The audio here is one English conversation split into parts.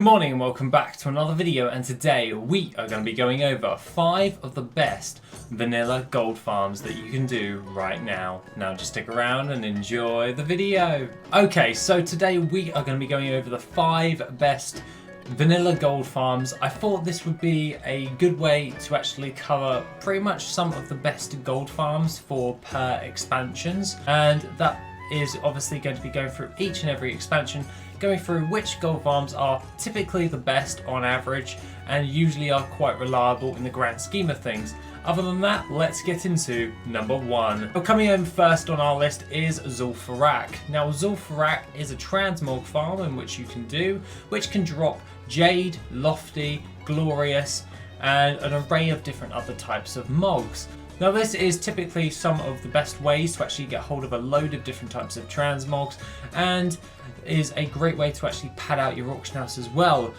Good morning and welcome back to another video, and today we are going to be going over 5 of the best vanilla gold farms that you can do right now. Now just stick around and enjoy the video. Okay, so today we are going to be going over the 5 best vanilla gold farms. I thought this would be a good way to actually cover pretty much some of the best gold farms for per expansions, and that is obviously going to be going through each and every expansion, going through which gold farms are typically the best on average and usually are quite reliable in the grand scheme of things. Other than that, let's get into number 1. Well, coming in first on our list is ZUL'FARRAK. Now ZUL'FARRAK is a transmog farm in which you can do, which can drop Jade, Lofty, Glorious and an array of different other types of mogs. Now this is typically some of the best ways to actually get hold of a load of different types of transmogs, and is a great way to actually pad out your auction house as well,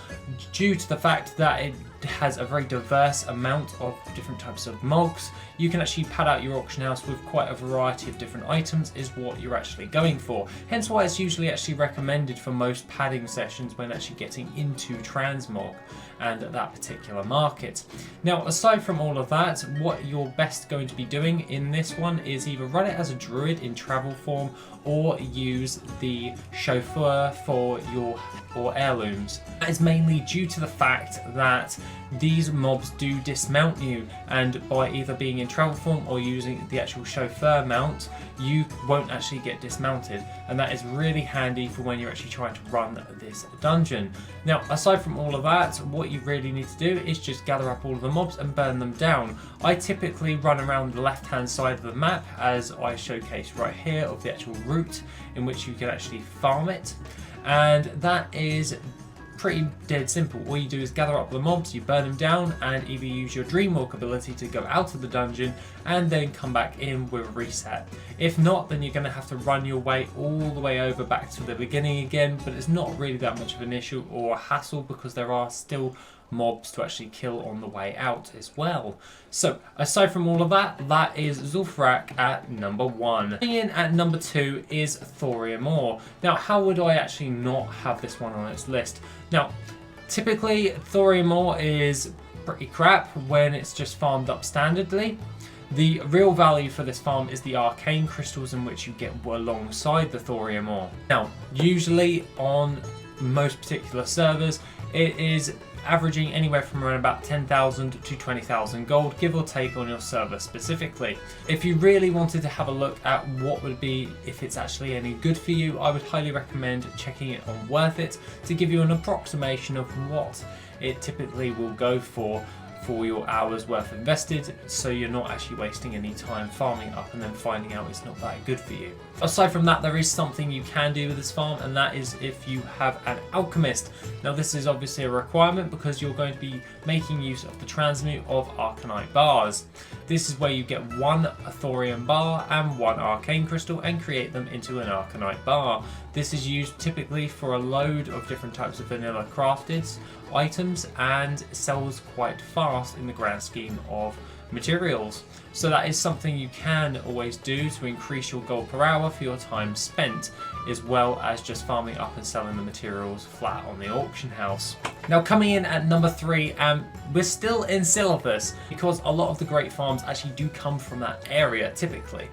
due to the fact that it has a very diverse amount of different types of mogs. You can actually pad out your auction house with quite a variety of different items is what you're actually going for. Hence why it's usually actually recommended for most padding sessions when actually getting into transmog and that particular market. Now aside from all of that, what you're best going to be doing in this one is either run it as a druid in travel form or use the chauffeur for your heirlooms. That is mainly due to the fact that these mobs do dismount you, and by either being in travel form or using the actual chauffeur mount, you won't actually get dismounted, and that is really handy for when you're actually trying to run this dungeon. Now aside from all of that, what you really need to do is just gather up all of the mobs and burn them down. I typically run around the left hand side of the map, as I showcase right here, of the actual route in which you can actually farm it, and that is pretty dead simple. All you do is gather up the mobs, you burn them down, and either use your Dreamwalk ability to go out of the dungeon and then come back in with a reset. If not, then you're going to have to run your way all the way over back to the beginning again, but it's not really that much of an issue or a hassle because there are still mobs to actually kill on the way out as well. So aside from all of that, that is ZUL'FARRAK at number 1. Coming in at number 2 is THORIUM. Now how would I actually not have this one on its list? Now typically THORIUM is pretty crap when it's just farmed up standardly. The real value for this farm is the arcane crystals in which you get alongside the THORIUM. Now usually on most particular servers it is averaging anywhere from around about 10,000 to 20,000 gold, give or take on your server specifically. If you really wanted to have a look at what would be, if it's actually any good for you, I would highly recommend checking it on WorthIt to give you an approximation of what it typically will go for your hours worth invested, so you're not actually wasting any time farming up and then finding out it's not that good for you. Aside from that, there is something you can do with this farm, and that is if you have an alchemist. Now this is obviously a requirement because you're going to be making use of the transmute of arcanite bars. This is where you get 1 thorium bar and 1 arcane crystal and create them into an arcanite bar. This is used typically for a load of different types of vanilla crafted items and sells quite fast in the grand scheme of materials. So that is something you can always do to increase your gold per hour for your time spent, as well as just farming up and selling the materials flat on the auction house. Now coming in at number 3, and we're still in SILITHUS because a lot of the great farms actually do come from that area typically.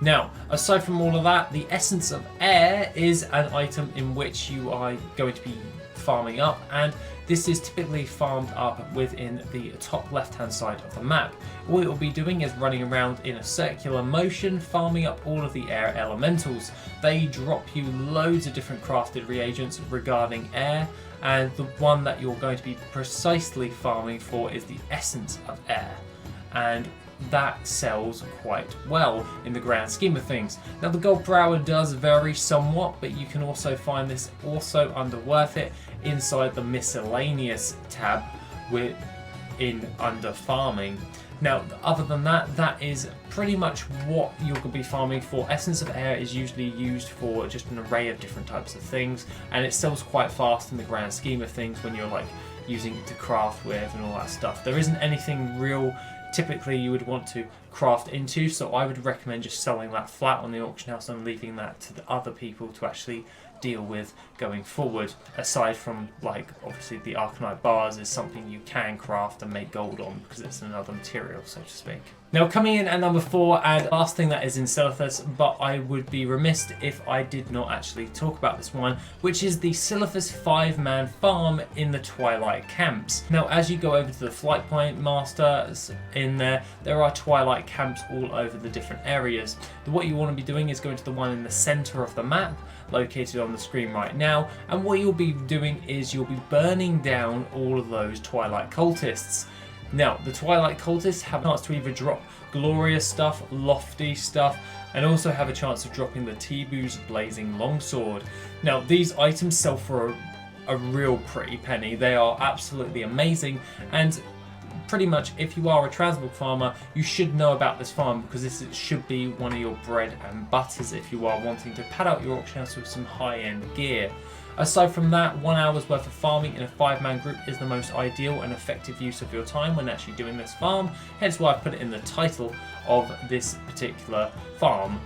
Now, aside from all of that, the Essence of Air is an item in which you are going to be farming up, and this is typically farmed up within the top left hand side of the map. All it will be doing is running around in a circular motion, farming up all of the air elementals. They drop you loads of different crafted reagents regarding air, and the one that you're going to be precisely farming for is the Essence of Air, and that sells quite well in the grand scheme of things. Now the gold per hour does vary somewhat, but you can also find this also under WorthIt inside the miscellaneous tab under farming. Now other than that, that is pretty much what you're going to be farming for. Essence of Air is usually used for just an array of different types of things, and it sells quite fast in the grand scheme of things when you're like using it to craft with and all that stuff. There isn't anything real typically you would want to craft into, so I would recommend just selling that flat on the auction house and leaving that to the other people to actually deal with going forward, aside from like obviously the Arcanite bars is something you can craft and make gold on because it's another material, so to speak. Now coming in at number 4 and last thing that is in Silithus, but I would be remiss if I did not actually talk about this one, which is the Silithus 5-man farm in the Twilight camps. Now as you go over to the flight point masters in there are Twilight camps all over the different areas. What you want to be doing is going to the one in the center of the map, located on the screen right now, and what you'll be doing is you'll be burning down all of those Twilight cultists. Now, the Twilight cultists have a chance to either drop glorious stuff, lofty stuff, and also have a chance of dropping the Tibu's blazing longsword. Now, these items sell for a real pretty penny. They are absolutely amazing, and pretty much if you are a transmog farmer, you should know about this farm because this should be one of your bread and butters if you are wanting to pad out your auction house with some high-end gear. Aside from that, 1 hour's worth of farming in a 5-man group is the most ideal and effective use of your time when actually doing this farm, hence why I put it in the title of this particular farm.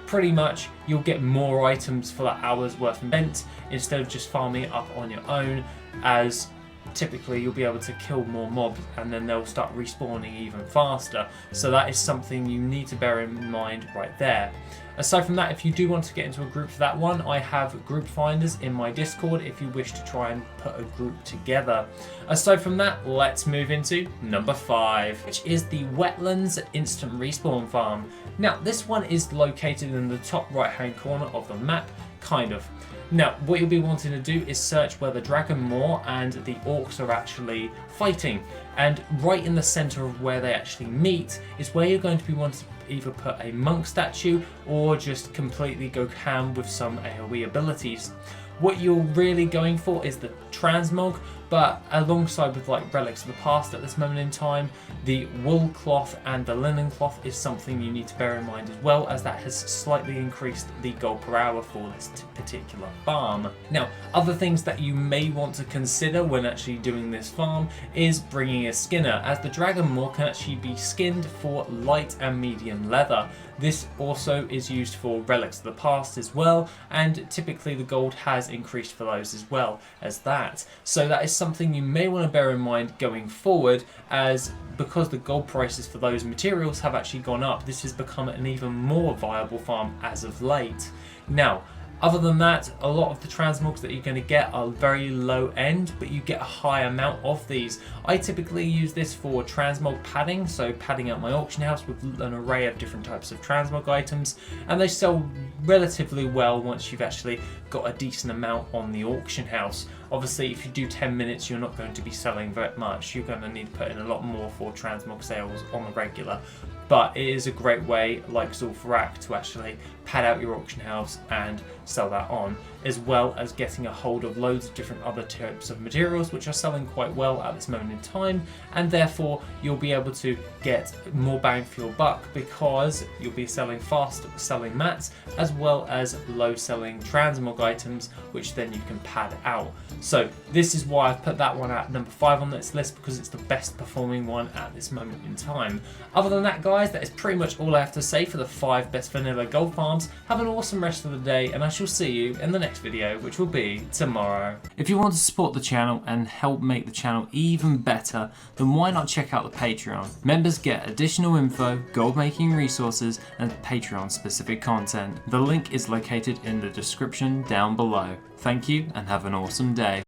Pretty much you'll get more items for that hour's worth spent instead of just farming it up on your own, as typically you'll be able to kill more mobs and then they'll start respawning even faster. So that is something you need to bear in mind right there. Aside from that, if you do want to get into a group for that one, I have group finders in my Discord if you wish to try and put a group together. Aside from that, let's move into number 5, which is the Wetlands instant respawn farm. Now this one is located in the top right hand corner of the map, kind of. Now, what you'll be wanting to do is search where the Dragon Moor and the Orcs are actually fighting. And right in the center of where they actually meet is where you're going to be wanting to either put a monk statue or just completely go ham with some AoE abilities. What you're really going for is the transmog, but alongside with like relics of the past at this moment in time, the wool cloth and the linen cloth is something you need to bear in mind as well, as that has slightly increased the gold per hour for this particular farm. Now, other things that you may want to consider when actually doing this farm is bringing a skinner, as the Dragon Moor can actually be skinned for light and medium leather. This also is used for relics of the past as well, and typically the gold has increased for those as well as that. So that is something you may want to bear in mind going forward, as because the gold prices for those materials have actually gone up, this has become an even more viable farm as of late. Now, other than that, a lot of the transmogs that you're going to get are very low end, but you get a high amount of these. I typically use this for transmog padding, so padding out my auction house with an array of different types of transmog items, and they sell relatively well once you've actually got a decent amount on the auction house. Obviously, if you do 10 minutes, you're not going to be selling very much. You're going to need to put in a lot more for transmog sales on the regular. But it is a great way, like ZUL'FARRAK, to actually pad out your auction house and sell that on, as well as getting a hold of loads of different other types of materials which are selling quite well at this moment in time, and therefore you'll be able to get more bang for your buck because you'll be selling fast selling mats as well as low selling transmog items, which then you can pad out. So this is why I've put that one at number 5 on this list, because it's the best performing one at this moment in time. Other than that, guys, that is pretty much all I have to say for the 5 best vanilla gold farms. Have an awesome rest of the day, and I shall see you in the next video, which will be tomorrow. If you want to support the channel and help make the channel even better, then why not check out the Patreon? Members get additional info, gold making resources, and Patreon specific content. The link is located in the description down below. Thank you and have an awesome day.